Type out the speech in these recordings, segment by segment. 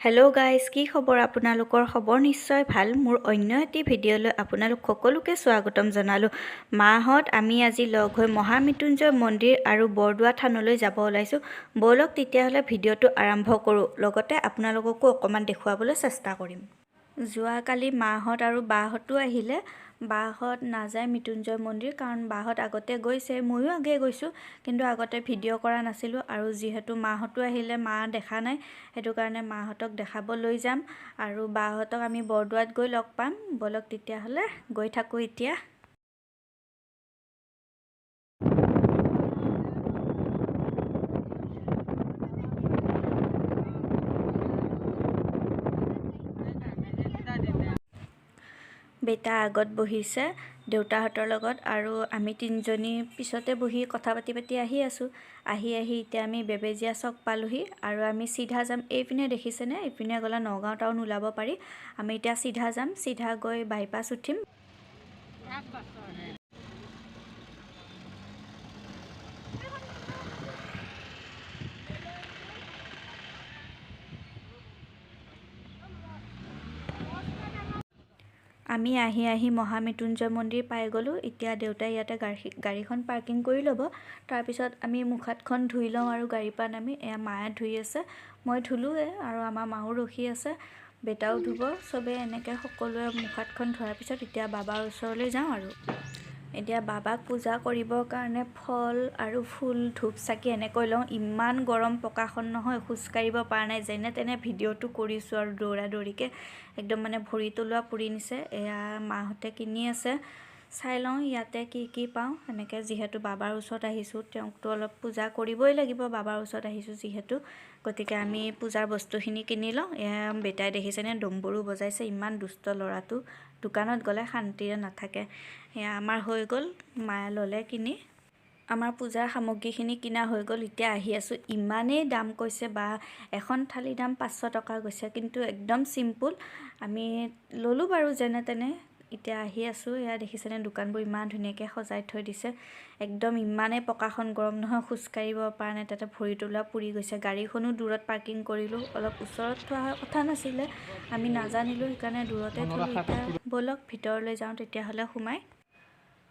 Hello' guys, কি খবৰ? আপোনালোকৰ খবৰ নিশ্চয় ভাল। মোৰ অন্য এটি ভিডিঅ'লৈ আপোনালোক সকলোকে স্বাগতম জনালোঁ। মাহঁত আমি আজি লগ হৈ মৃত্যুঞ্জয় মন্দিৰ আৰু বৰদোৱা থানলৈ যাব ওলাইছোঁ। ব'লক তেতিয়াহ'লে ভিডিঅ'টো আৰম্ভ কৰোঁ। লগতে আপোনালোককো অকণমান দেখুৱাবলৈ চেষ্টা কৰিম। যোৱাকালি মাহঁত আৰু বাহঁতো আহিলে। বাহঁত নাযায় মৃত্যুঞ্জয় মন্দিৰ, কাৰণ বাহঁত আগতে গৈছে, ময়ো আগে গৈছোঁ, কিন্তু আগতে ভিডিঅ' কৰা নাছিলোঁ। আৰু যিহেতু মাহঁতো আহিলে, মা দেখা নাই, সেইটো কাৰণে মাহঁতক দেখাব লৈ যাম। আৰু বাহঁতক আমি বৰদোৱাত গৈ লগ পাম। ব'লক তেতিয়াহ'লে গৈ থাকোঁ এতিয়া। বেটা আগত বহিছে দেউতাহঁতৰ লগত, আৰু আমি তিনিজনী পিছতে বহি কথা পাতি আহি আছোঁ। আহি এতিয়া আমি বেবেজীয়া চক পালোহি, আৰু আমি চিধা যাম। এইপিনে দেখিছেনে? এইপিনে গ'লে নগাঁও টাউন ওলাব পাৰি। আমি এতিয়া চিধা যাম, চিধা গৈ বাইপাছ উঠিম। আমি আহি মৃত্যুঞ্জয় মন্দিৰ পাই গ'লোঁ। এতিয়া দেউতাই ইয়াতে গাড়ীখন পাৰ্কিং কৰি ল'ব। তাৰপিছত আমি মুখ হাতখন ধুই লওঁ আৰু গাড়ীৰ পৰা নামি। এয়া মায়ে ধুই আছে, মই ধুলোঁৱে, আৰু আমাৰ মাও ৰখি আছে, বেটাও ধুব। চবেই এনেকৈ সকলোৱে মুখ হাতখন ধোৱাৰ পিছত এতিয়া বাবাৰ ওচৰলৈ যাওঁ। আৰু এতিয়া বাবাক পূজা কৰিবৰ কাৰণে ফল আৰু ফুল, ধূপ চাকি এনেকৈ লওঁ। ইমান গৰম, পকাখন নহয়, খোজকাঢ়িব পৰা নাই। যেনে তেনে ভিডিঅ'টো কৰিছোঁ আৰু দৌৰাকৈ একদম মানে ভৰি তলুৱা পুৰি নিছে। এয়া মাহঁতে কিনি আছে, চাই লওঁ ইয়াতে কি পাওঁ। এনেকৈ যিহেতু বাবাৰ ওচৰত আহিছোঁ, তেওঁকতো অলপ পূজা কৰিবই লাগিব, বাবাৰ ওচৰত আহিছোঁ যিহেতু, গতিকে আমি পূজাৰ বস্তুখিনি কিনি লওঁ। এয়া বেটাই দেখিছেনে ডম্বৰু বজাইছে, ইমান দুষ্ট ল'ৰাটো, দোকানত গ'লে শান্তিৰে নাথাকে। সেয়া আমাৰ হৈ গ'ল, মায়ে ল'লে কিনি। আমাৰ পূজাৰ সামগ্ৰীখিনি কিনা হৈ গ'ল। এতিয়া আহি আছোঁ। ইমানেই দাম কৈছে, বা এখন থালিৰ দাম 500 টকা গৈছে, কিন্তু একদম চিম্পুল। আমি ল'লোঁ বাৰু যেনে তেনে। এতিয়া আহি আছোঁ। এয়া দেখিছেনে দোকানবোৰ ইমান ধুনীয়াকৈ সজাই থৈ দিছে। একদম ইমানেই পকাখন গৰম নহয়, খোজকাঢ়িব পৰা নাই, তাতে ভৰি তলুৱা পুৰি গৈছে। গাড়ীখনো দূৰত পাৰ্কিং কৰিলোঁ, অলপ ওচৰত থোৱা কথা নাছিলে, আমি নাজানিলোঁ, সেইকাৰণে দূৰতে থলোঁ। এতিয়া ব'লক ভিতৰলৈ যাওঁ তেতিয়াহ'লে সোমাই।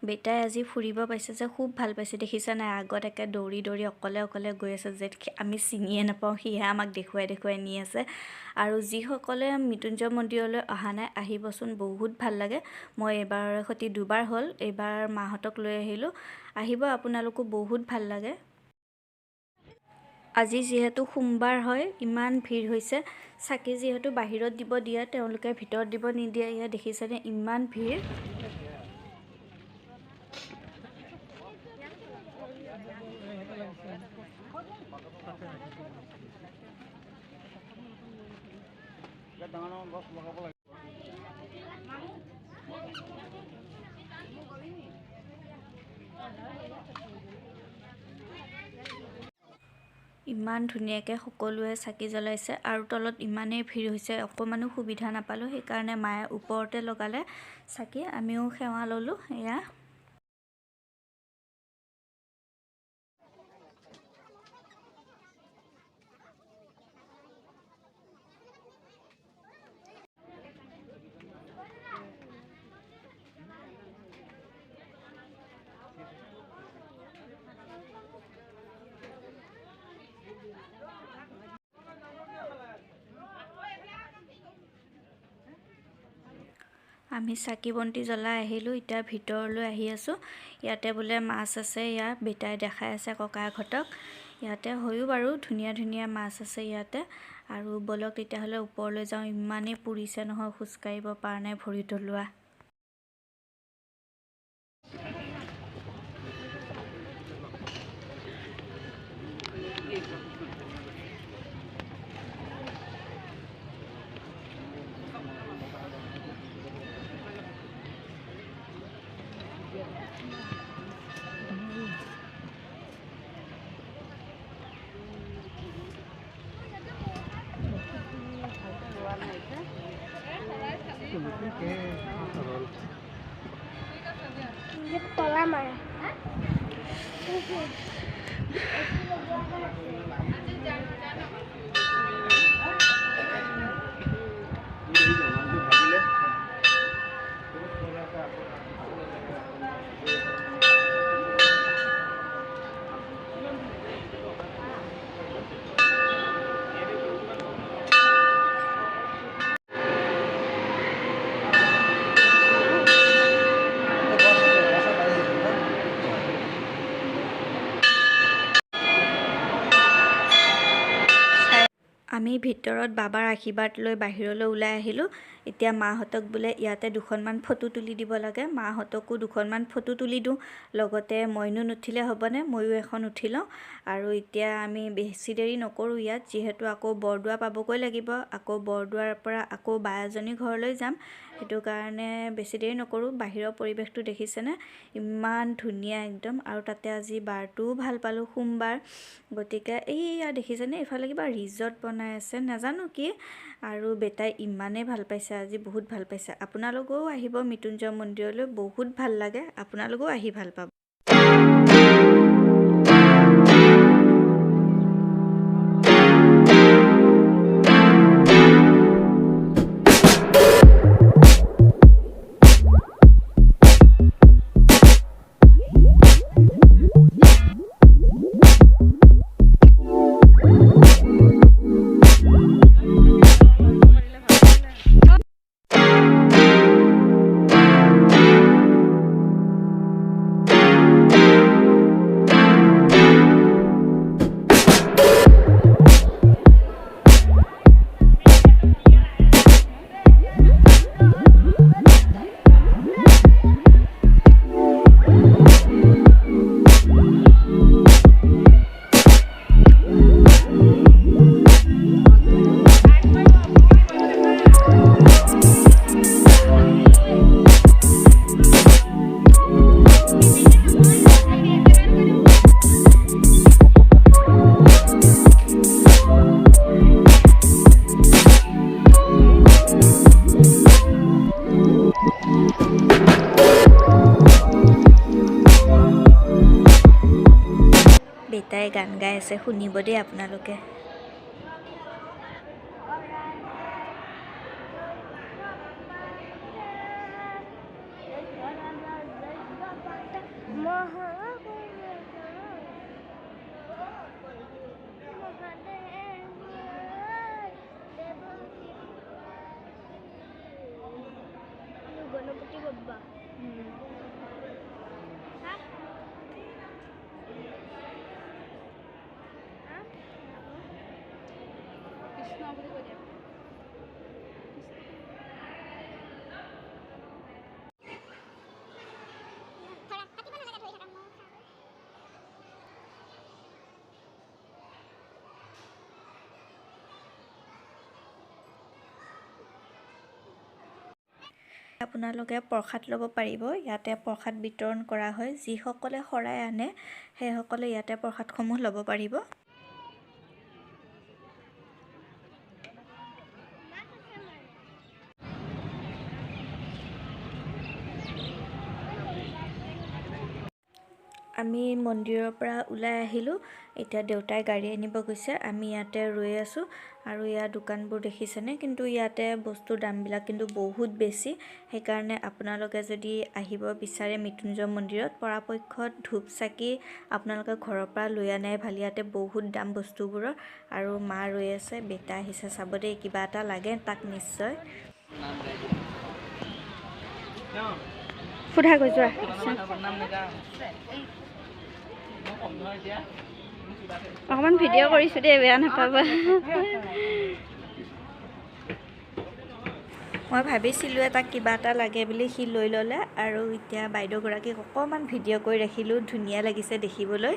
বেটাই আজি ফুৰিব পাইছে যে খুব ভাল পাইছে। দেখিছে নাই, আগত একে দৌৰি অকলে গৈ আছে, যে আমি চিনিয়ে নাপাওঁ, সিহে আমাক দেখুৱাই নি আছে। আৰু যিসকলে মৃত্যুঞ্জয় মন্দিৰলৈ অহা নাই, আহিবচোন, বহুত ভাল লাগে। মই এইবাৰৰ সৈতে 2বাৰ হ'ল, এইবাৰ মাহঁতক লৈ আহিলোঁ। আহিব আপোনালোকো, বহুত ভাল লাগে। আজি যিহেতু সোমবাৰ হয়, ইমান ভিৰ হৈছে। চাকি যিহেতু বাহিৰত দিব দিয়ে, তেওঁলোকে ভিতৰত দিব নিদিয়ে। এয়া দেখিছেনে ইমান ভিৰ। ইমান ধুনীয়াকৈ সকলোৱে চাকি জ্বলাইছে, আৰু তলত ইমানেই ভিৰ হৈছে, অকণমানো সুবিধা নাপালোঁ। সেইকাৰণে মায়ে ওপৰতে লগালে চাকি, আমিও সেৱা ল'লোঁ। এয়া আমি চাকি বন্তি জ্বলাই আহিলোঁ। এতিয়া ভিতৰলৈ আহি আছোঁ। ইয়াতে বোলে মাছ আছে, ইয়াত বেটাই দেখাই আছে ককাহঁতক। ইয়াতে হয়ো বাৰু, ধুনীয়া মাছ আছে ইয়াতে। আৰু ব'লক তেতিয়াহ'লে ওপৰলৈ যাওঁ। ইমানেই পুৰিছে নহয়, খোজকাঢ়িব পৰা নাই, ভৰি তলুৱা। ভিতৰত বাবাৰ আশীৰ্বাদ লৈ বাহিৰলৈ ওলাই আহিলোঁ। এতিয়া মাহঁতক বোলে ইয়াতে দুখনমান ফটো তুলি দিব লাগে। মাহঁতকো দুখনমান ফটো তুলি দিওঁ, লগতে মইনো নুঠিলে হ'বনে, ময়ো এখন উঠি লওঁ। আৰু এতিয়া আমি বেছি দেৰি নকৰোঁ ইয়াত, যিহেতু আকৌ বৰদোৱা পাবগৈ লাগিব। আকৌ বৰদোৱাৰ পৰা আকৌ বা এজনীৰ ঘৰলৈ যাম, সেইটো কাৰণে বেছি দেৰি নকৰোঁ। বাহিৰৰ পৰিৱেশটো দেখিছেনে, ইমান ধুনীয়া একদম। আৰু তাতে আজি বাৰটোও ভাল পালোঁ, সোমবাৰ, গতিকে এইয়া দেখিছেনে এইফালে কিবা ৰিজৰ্ট বনাই আছে, নাজানো কি। আৰু বেটাই ইমানেই ভাল পাইছে আজি, বহুত ভাল পাইছে। আপোনালোকেও আহিব মৃত্যুঞ্জয় মন্দিৰলৈ, বহুত ভাল লাগে, আপোনালোকেও আহি ভাল পাব। বেটাই গান গাই আছে, শুনিব দেই আপোনালোকে। আপোনালোকে প্ৰসাদ ল'ব পাৰিব, ইয়াতে প্ৰসাদ বিতৰণ কৰা হয়। যিসকলে শৰাই আনে সেইসকলে ইয়াতে প্ৰসাদসমূহ ল'ব পাৰিব। আমি মন্দিৰৰ পৰা ওলাই আহিলোঁ, এতিয়া দেউতাই গাড়ী আনিব গৈছে, আমি ইয়াতে ৰৈ আছোঁ। আৰু ইয়াৰ দোকানবোৰ দেখিছেনে, কিন্তু ইয়াতে বস্তুৰ দামবিলাক কিন্তু বহুত বেছি। সেইকাৰণে আপোনালোকে যদি আহিব বিচাৰে মৃত্যুঞ্জয় মন্দিৰত, পৰাপক্ষত ধূপ চাকি আপোনালোকে ঘৰৰ পৰা লৈ আনাই ভাল। ইয়াতে বহুত দাম বস্তুবোৰৰ। আৰু মা ৰৈ আছে, বেটা আহিছে, চাব দেই, কিবা এটা লাগে তাক নিশ্চয়। সোধা কৈ যোৱা। অকণমান ভিডিঅ' কৰিছোঁ দেই, বেয়া নাপাবা। মই ভাবিছিলোঁ তাক কিবা এটা লাগে বুলি, সি লৈ ল'লে। আৰু এতিয়া বাইদেউগৰাকীক অকণমান ভিডিঅ' কৰি ৰাখিলোঁ, ধুনীয়া লাগিছে দেখিবলৈ।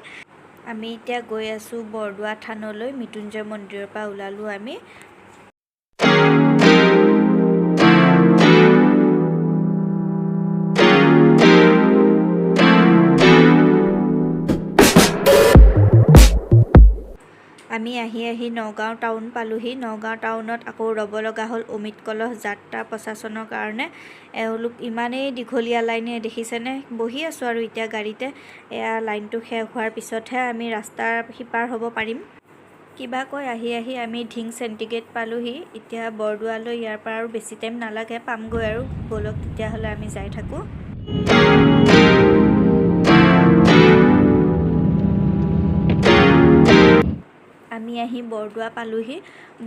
আমি এতিয়া গৈ আছোঁ বৰদোৱা থানলৈ, মৃত্যুঞ্জয় মন্দিৰৰ পৰা ওলালোঁ আমি। আমি আহি নগাঁও টাউন পালোঁহি। নগাঁও টাউনত আকৌ ৰ'ব লগা হ'ল অমৃত কলহ যাত্ৰা প্ৰশাসনৰ কাৰণে। এওঁলোক ইমানেই দীঘলীয়া লাইনে দেখিছেনে, বহি আছোঁ আৰু এতিয়া গাড়ীতে। এয়া লাইনটো শেষ হোৱাৰ পিছতহে আমি ৰাস্তাৰ সিপাৰ হ'ব পাৰিম। কিবা কৈ আহি আমি ধিং চেণ্টিগেট পালোঁহি। এতিয়া বৰদোৱালৈ ইয়াৰ পৰা আৰু বেছি টাইম নালাগে, পামগৈ আৰু। ব'লক তেতিয়াহ'লে আমি যাই থাকোঁ। আমি আহি বৰদোৱা পালোহি।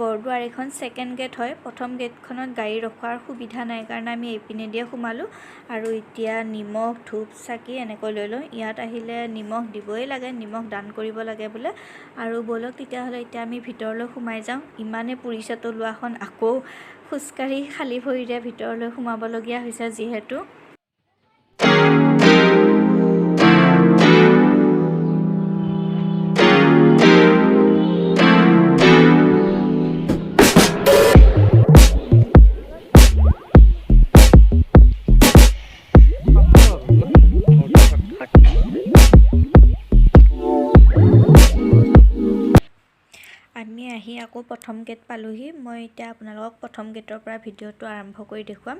বৰদোৱাৰ এইখন ছেকেণ্ড গেট হয়। প্ৰথম গেটখনত গাড়ী ৰখোৱাৰ সুবিধা নাই কাৰণে আমি এইপিনে দিয়ে সোমালোঁ। আৰু এতিয়া নিমখ ধূপ চাকি এনেকৈ লৈ লওঁ। ইয়াত আহিলে নিমখ দিবই লাগে, নিমখ দান কৰিব লাগে বোলে। আৰু ব'লক তেতিয়াহ'লে এতিয়া আমি ভিতৰলৈ সোমাই যাওঁ। ইমানে পুৰিছে তলুৱাখন, আকৌ খোজকাঢ়ি খালী ভৰিৰে ভিতৰলৈ সোমাবলগীয়া হৈছে যিহেতু। আমি আহি আকৌ প্ৰথম গেট পালোহি। মই এতিয়া আপোনালোকক প্ৰথম গেটৰ পৰা ভিডিঅ'টো আৰম্ভ কৰি দেখুৱাম।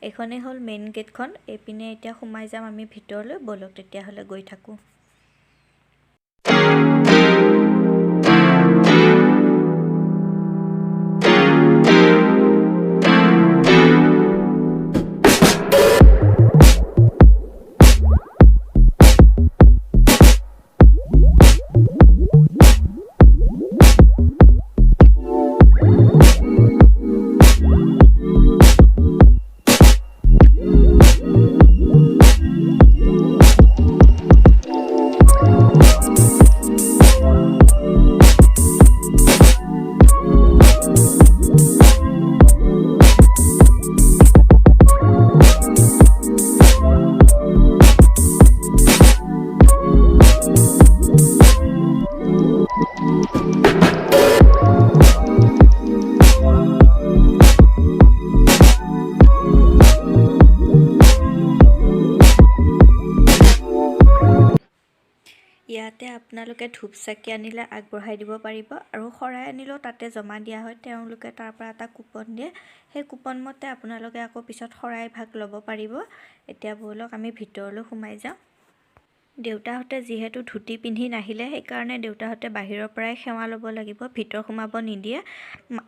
এইখনেই হ'ল মেইন গেটখন। এইপিনে এতিয়া সোমাই যাম আমি ভিতৰলৈ। ব'লক তেতিয়াহ'লে গৈ থাকোঁ। ইয়াতে আপোনালোকে ধূপ চাকি আনিলে আগবঢ়াই দিব পাৰিব, আৰু শৰাই আনিলেও তাতে জমা দিয়া হয়। তেওঁলোকে তাৰ পৰা এটা কুপন দিয়ে। সেই কুপন মতে আপোনালোকে আকৌ পিছত শৰাই ভাগ ল'ব পাৰিব। এতিয়া ব'লক আমি ভিতৰলৈ সোমাই যাওঁ। দেউতাহঁতে যিহেতু ধুতি পিন্ধি নাহিলে, সেইকাৰণে দেউতাহঁতে বাহিৰৰ পৰাই সেৱা ল'ব লাগিব, ভিতৰ সোমাব নিদিয়ে।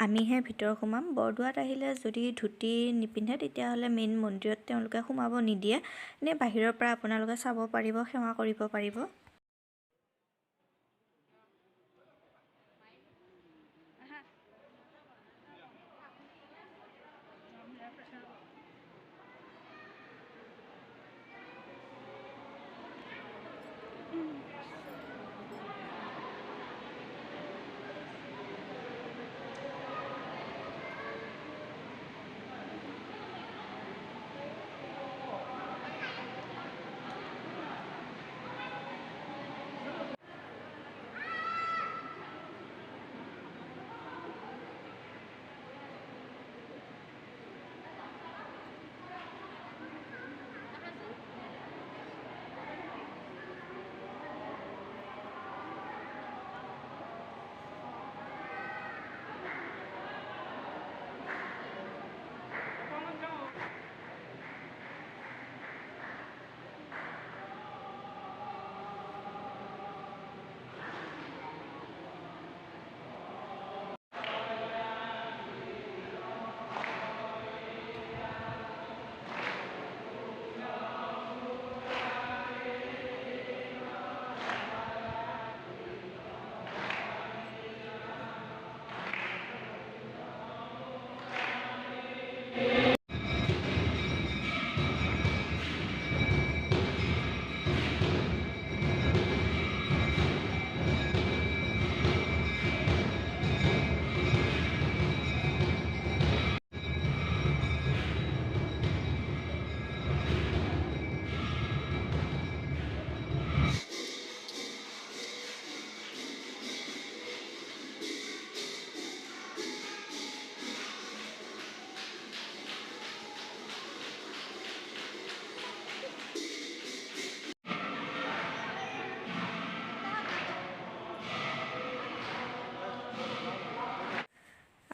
আমিহে ভিতৰ সোমাম। বৰদোৱাত আহিলে যদি ধুতি নিপিন্ধে তেতিয়াহ'লে মেইন মন্দিৰত তেওঁলোকে সোমাব নিদিয়ে। এনে বাহিৰৰ পৰা আপোনালোকে চাব পাৰিব, সেৱা কৰিব পাৰিব।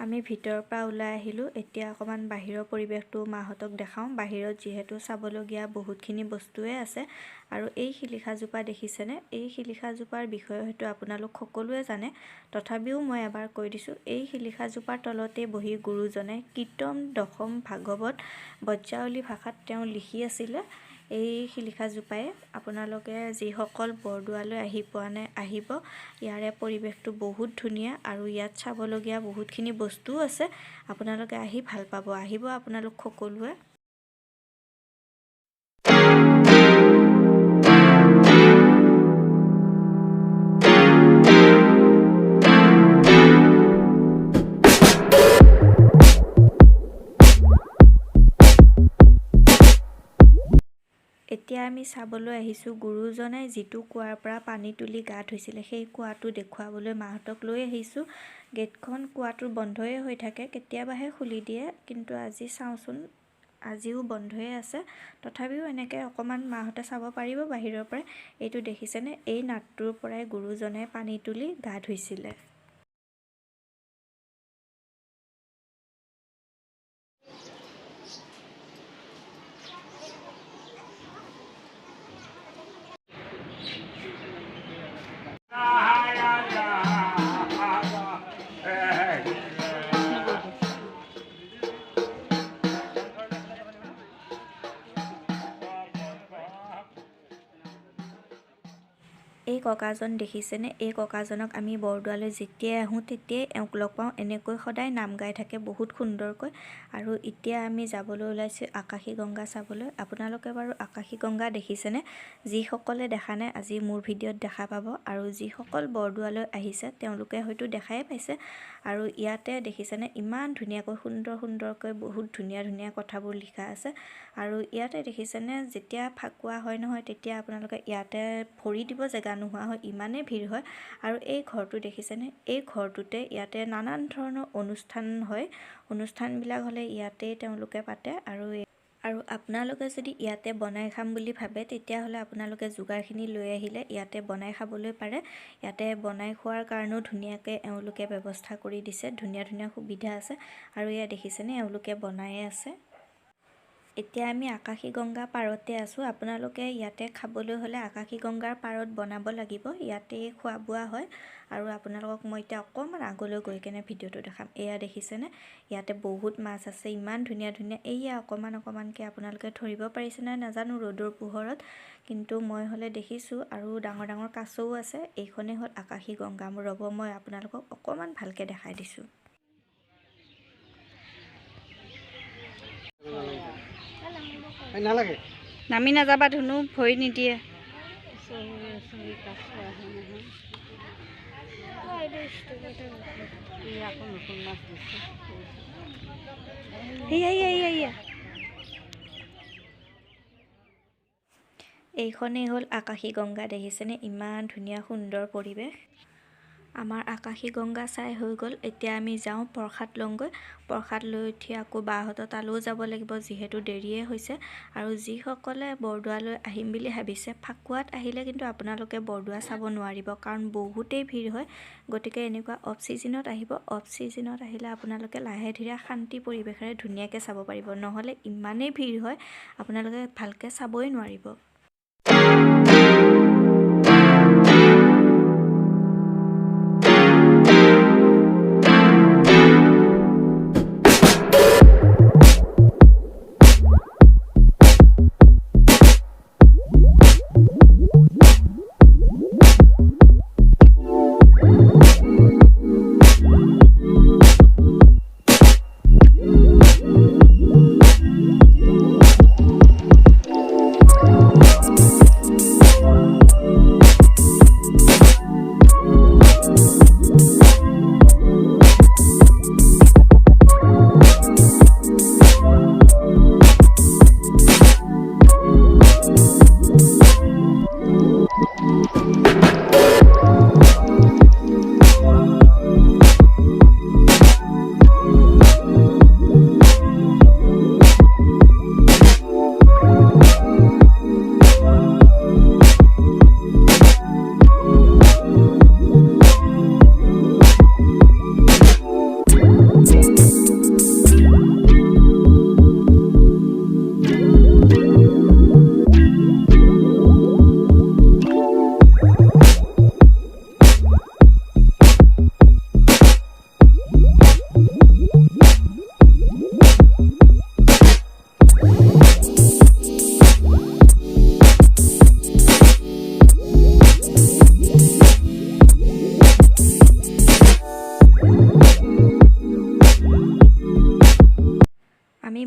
আমি ভিতৰৰ পৰা ওলাই আহিলোঁ। এতিয়া অকণমান বাহিৰৰ পৰিৱেশটো মাহঁতক দেখাওঁ। বাহিৰত যিহেতু চাবলগীয়া বহুতখিনি বস্তুৱে আছে। আৰু এই শিলিখাজোপা দেখিছেনে? এই শিলিখাজোপাৰ বিষয়ে হয়তো আপোনালোক সকলোৱে জানে, তথাপিও মই এবাৰ কৈ দিছোঁ। এই শিলিখাজোপাৰ তলতে বহি গুৰুজনে কীৰ্তন, দশম, ভাগৱত, ব্ৰজাৱলী ভাষাত তেওঁ লিখি আছিলে। এই শিলিখাজোপাই আপোনালোকে যিসকল বৰদোৱালৈ আহি পোৱা নাই আহিব। ইয়াৰে পৰিৱেশটো বহুত ধুনীয়া আৰু ইয়াত চাবলগীয়া বহুতখিনি বস্তুও আছে। আপোনালোকে আহি ভাল পাব। আহিব আপোনালোক সকলোৱে। এতিয়া আমি চাবলৈ আহিছোঁ গুৰুজনে যিটো কুঁৱাৰ পৰা পানী তুলি গা ধুইছিলে সেই কুঁৱাটো দেখুৱাবলৈ মাহঁতক লৈ আহিছোঁ। গেটখন কুঁৱাটোৰ বন্ধই হৈ থাকে, কেতিয়াবাহে খুলি দিয়ে, কিন্তু আজি চাওঁচোন আজিও বন্ধই আছে। তথাপিও এনেকৈ অকণমান মাহঁতে চাব পাৰিব বাহিৰৰ পৰাই। এইটো দেখিছেনে, এই নাটটোৰ পৰাই গুৰুজনে পানী তুলি গা ধুইছিলে। এই ককাজন দেখিছেনে, এই ককাজনক আমি বৰদোৱালৈ যেতিয়াই আহোঁ তেতিয়াই এওঁক লগ পাওঁ। এনেকৈ সদায় নাম গাই থাকে বহুত সুন্দৰকৈ। আৰু এতিয়া আমি যাবলৈ ওলাইছোঁ আকাশী গংগা চাবলৈ। আপোনালোকে বাৰু আকাশী গংগা দেখিছেনে? যিসকলে দেখা নাই আজি মোৰ ভিডিঅ'ত দেখা পাব, আৰু যিসকল বৰদোৱালৈ আহিছে তেওঁলোকে হয়তো দেখাই পাইছে। আৰু ইয়াতে দেখিছেনে ইমান ধুনীয়াকৈ সুন্দৰকৈ বহুত ধুনীয়া ধুনীয়া কথাবোৰ লিখা আছে। আৰু ইয়াতে দেখিছেনে যেতিয়া ফাকুৱা হয় নহয় তেতিয়া আপোনালোকে ইয়াতে ভৰি দিব জেগা নোহোৱা হয়, ইমানেই ভিৰ হয়। আৰু এই ঘৰটো দেখিছেনে, এই ঘৰটোতে ইয়াতে নানান ধৰণৰ অনুষ্ঠান হয়। অনুষ্ঠানবিলাক হ'লে ইয়াতেই তেওঁলোকে পাতে। আৰু আপোনালোকে যদি ইয়াতে বনাই খাম বুলি ভাবে তেতিয়াহ'লে আপোনালোকে যোগাৰখিনি লৈ আহিলে ইয়াতে বনাই খাবলৈ পাৰে। ইয়াতে বনাই খোৱাৰ কাৰণেও ধুনীয়াকৈ এওঁলোকে ব্যৱস্থা কৰি দিছে, ধুনীয়া ধুনীয়া সুবিধা আছে। আৰু ইয়াত দেখিছেনে এওঁলোকে বনায়ে আছে। এতিয়া আমি আকাশী গংগা পাৰতে আছোঁ। আপোনালোকে ইয়াতে খাবলৈ হ'লে আকাশী গংগাৰ পাৰত বনাব লাগিব, ইয়াতে খোৱা বোৱা হয়। আৰু আপোনালোকক মই এতিয়া অকণমান আগলৈ গৈ কেনে ভিডিঅ'টো দেখাম। এয়া দেখিছেনে ইয়াতে বহুত মাছ আছে, ইমান ধুনীয়া ধুনীয়া। এয়া অকণমানকৈ আপোনালোকে ধৰিব পাৰিছে নাই নাজানো ৰ'দৰ পোহৰত, কিন্তু মই হ'লে দেখিছোঁ। আৰু ডাঙৰ ডাঙৰ কাছও আছে। এইখনেই হ'ল আকাশী গংগা। ৰ'ব মই আপোনালোকক অকণমান ভালকৈ দেখাই দিছোঁ। নালাগে নামি নাযাবা ধুনু, ভৰি নিদিয়ে। এইখনেই হ'ল আকাশী গংগা। দেখিছেনে ইমান ধুনীয়া সুন্দৰ পৰিৱেশ। আমাৰ আকাশী গংগা চাই হৈ গ'ল। এতিয়া আমি যাওঁ প্ৰসাদ লওঁগৈ। প্ৰসাদ লৈ উঠি আকৌ বাহঁতৰ তালৈও যাব লাগিব, যিহেতু দেৰিয়ে হৈছে। আৰু যিসকলে বৰদোৱালৈ আহিম বুলি ভাবিছে ফাকুৱাত আহিলে কিন্তু আপোনালোকে বৰদোৱা চাব নোৱাৰিব, কাৰণ বহুতেই ভিৰ হয়। গতিকে এনেকুৱা অফ ছিজনত আহিব। অফ ছিজনত আহিলে আপোনালোকে লাহে ধীৰে শান্তি পৰিৱেশেৰে ধুনীয়াকৈ চাব পাৰিব, নহ'লে ইমানেই ভিৰ হয় আপোনালোকে ভালকৈ চাবই নোৱাৰিব।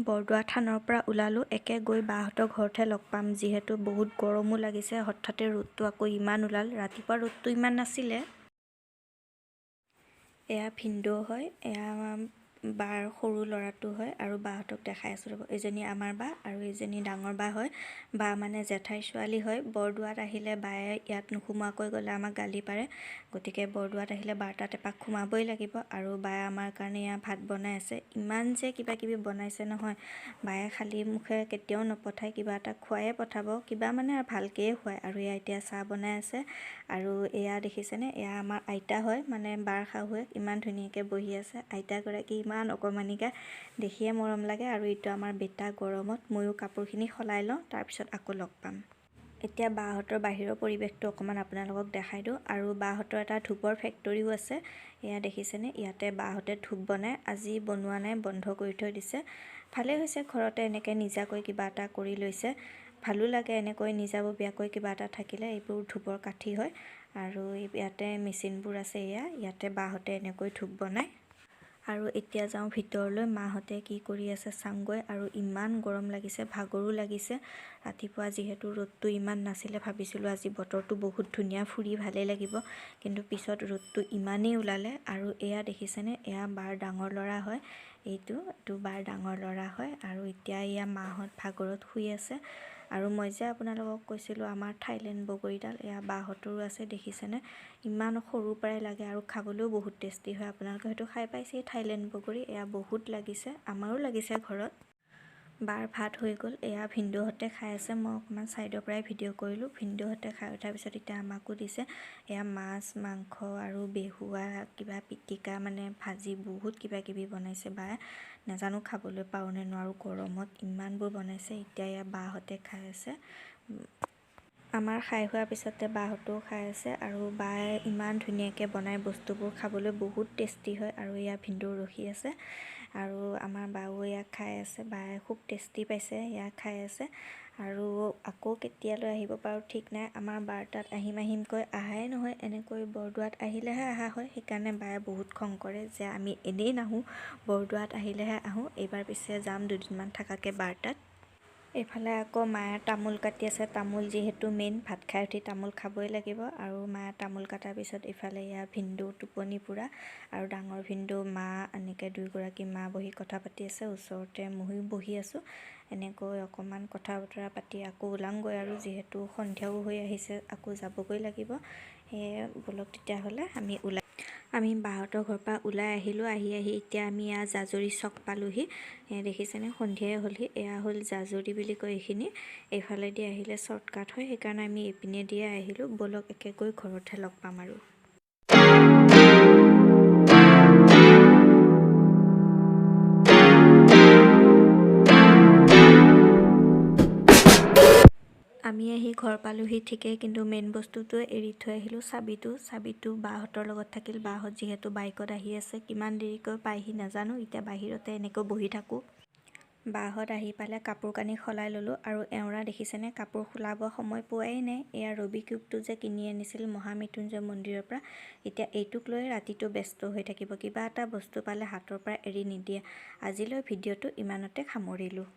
বৰদোৱা থানৰ পৰা ওলালোঁ। একে গৈ বাহঁতৰ ঘৰতহে লগ পাম, যিহেতু বহুত গৰমো লাগিছে। হঠাতে ৰ'দটো আকৌ ইমান ওলাল। ৰাতিপুৱা ৰ'দটো ইমান নাছিলে। এয়া ভিনদেউ হয়, এয়া বাৰ সৰু ল'ৰাটো হয় আৰু বাহঁতক দেখাই আছোঁ ৰ'ব। এজনী আমাৰ বা আৰু এজনী ডাঙৰ বা হয়। বা মানে জেঠাইৰ ছোৱালী হয়। বৰদোৱাত আহিলে বায়ে ইয়াত নোসোমোৱাকৈ গ'লে আমাক গালি পাৰে। গতিকে বৰদোৱাত আহিলে বাৰ তাত এপাক সোমাবই লাগিব। আৰু বায়ে আমাৰ কাৰণে এয়া ভাত বনাই আছে। ইমান যে কিবা কিবি বনাইছে নহয়, বায়ে খালী মুখে কেতিয়াও নপঠায়, কিবা এটা খুৱায়ে পঠাব, কিবা মানে ভালকৈয়ে খুৱায়। আৰু এয়া এতিয়া চাহ বনাই আছে। আৰু এয়া দেখিছেনে, এয়া আমাৰ আইতা হয়, মানে বাৰ শাহুৱেক। ইমান ধুনীয়াকৈ বহি আছে। আইতাগৰাকী ইমান অকণমানিকা, দেখিয়ে মৰম লাগে। আৰু এইটো আমাৰ বেটা গৰমত। ময়ো কাপোৰখিনি সলাই লওঁ, তাৰপিছত আকৌ লগ পাম। এতিয়া বাহঁতৰ বাহিৰৰ পৰিৱেশটো অকণমান আপোনালোকক দেখাই দিওঁ। আৰু বাহঁতৰ এটা ধূপৰ ফেক্টৰীও আছে। এয়া দেখিছেনে, ইয়াতে বাহঁতে ধূপ বনায়। আজি বনোৱা নাই, বন্ধ কৰি থৈ দিছে। ভালেই হৈছে, ঘৰতে এনেকৈ নিজাকৈ কিবা এটা কৰি লৈছে। ভালো লাগে এনেকৈ নিজাববীয়াকৈ কিবা এটা থাকিলে। এইবোৰ ধূপৰ কাঠি হয়। আৰু ইয়াতে মেচিনবোৰ আছে। ইয়াতে বাহঁতে এনেকৈ ধূপ বনায়। আৰু এতিয়া যাওঁ ভিতৰলৈ, মাহঁতে কি কৰি আছে চাওঁগৈ। আৰু ইমান গৰম লাগিছে, ভাগৰো লাগিছে। ৰাতিপুৱা যিহেতু ৰ'দটো ইমান নাছিলে, ভাবিছিলোঁ আজি বতৰটো বহুত ধুনীয়া, ফুৰি ভালেই লাগিব। কিন্তু পিছত ৰ'দটো ইমানেই ওলালে। আৰু এয়া দেখিছেনে, এয়া বাৰ ডাঙৰ ল'ৰা হয়। এইটো বাৰ ডাঙৰ ল'ৰা হয়। আৰু এতিয়া এয়া মাহঁত ভাগৰত শুই আছে। আৰু মই যে আপোনালোকক কৈছিলোঁ আমাৰ থাইলেণ্ড বগৰীডাল, এয়া বাহঁতৰো আছে। দেখিছেনে, ইমান সৰুৰ পৰাই লাগে আৰু খাবলৈও বহুত টেষ্টি হয়। আপোনালোকে হয়তো খাই পাইছেই থাইলেণ্ড বগৰী। এয়া বহুত লাগিছে, আমাৰো লাগিছে ঘৰত। বাৰ ভাত হৈ গ'ল। এয়া ভিনদেউহঁতে খাই আছে। মই অকণমান ছাইডৰ পৰাই ভিডিঅ' কৰিলোঁ। ভিনদেউহঁতে খাই উঠাৰ পিছত এতিয়া আমাকো দিছে। এয়া মাছ, মাংস আৰু বেহুৱা কিবা পিটিকা, মানে ভাজি, বহুত কিবা কিবি বনাইছে বায়ে। নাজানো খাবলৈ পাৰোঁ নে নোৱাৰোঁ, গৰমত ইমানবোৰ বনাইছে। এতিয়া এয়া বাহঁতে খাই আছে। আমাৰ খাই হোৱাৰ পিছতে বাহঁতেও খাই আছে। আৰু বায়ে ইমান ধুনীয়াকৈ বনাই বস্তুবোৰ, খাবলৈ বহুত টেষ্টি হয়। আৰু এয়া ভিনদেউ ৰখি আছে। আৰু আমাৰ বাও এয়া খাই আছে। বায়ে খুব টেষ্টি পাইছে, এয়া খাই আছে। আৰু আকৌ কেতিয়ালৈ আহিব পাৰোঁ ঠিক নাই। আমাৰ বাৰ তাত আহিম আহিমকৈ আহাই নহয়, এনেকৈ বৰদোৱাত আহিলেহে অহা হয়। সেইকাৰণে বায়ে বহুত খং কৰে যে আমি এনেই নাহোঁ, বৰদোৱাত আহিলেহে আহোঁ। এইবাৰ পিছে যাম দুদিনমান থকাকৈ বাৰ তাত। এইফালে আকৌ মায়ে তামোল কাটি আছে। তামোল যিহেতু মেইন, ভাত খাই উঠি তামোল খাবই লাগিব। আৰু মায়ে তামোল কটাৰ পিছত ইফালে এয়া ভিনদেউ টোপনি পুৰা। আৰু ডাঙৰ ভিনদেউ, মা, এনেকৈ দুয়োগৰাকী মা বহি কথা পাতি আছে। ওচৰতে ময়ো বহি আছোঁ। এনেকৈ অকণমান কথা বতৰা পাতি আকৌ ওলামগৈ। আৰু যিহেতু সন্ধিয়াও হৈ আহিছে, আকৌ যাবগৈ লাগিব। সেয়ে ব'লক তেতিয়াহ'লে আমি বাহঁতৰ ঘৰৰ পৰা ওলাই আহিলোঁ। আহি এতিয়া আমি এয়া জাজৰি চক পালোঁহি। দেখিছেনে, সন্ধিয়াই হ'লহি। এয়া হ'ল জাজৰি বুলি কয় এইখিনি। এইফালেদি আহিলে শ্বৰ্টকাট হয়, সেইকাৰণে আমি এইপিনে দিয়ে আহিলোঁ। ব'লক একে গৈ ঘৰতহে লগ পাম আৰু। আমি আহি ঘৰ পালোঁহি ঠিকেই, কিন্তু মেইন বস্তুটো এৰি থৈ আহিলোঁ, চাবিটো বাহঁতৰ লগত থাকিল। বাহঁত যিহেতু বাইকত আহি আছে, কিমান দেৰিকৈ পায়হি নাজানো। এতিয়া বাহিৰতে এনেকৈ বহি থাকোঁ। বাহঁত আহি পালে কাপোৰ কানি সলাই ল'লোঁ। আৰু এওঁৰা দেখিছেনে, কাপোৰ সলাব সময় পোৱাই নাই। এয়া ৰবি কিউবটো যে কিনি আনিছিল মৃত্যুঞ্জয় মন্দিৰৰ পৰা, এতিয়া এইটোক লৈ ৰাতিটো ব্যস্ত হৈ থাকিব। কিবা এটা বস্তু পালে হাতৰ পৰা এৰি নিদিয়ে। আজিলৈ ভিডিঅ'টো ইমানতে সামৰিলোঁ।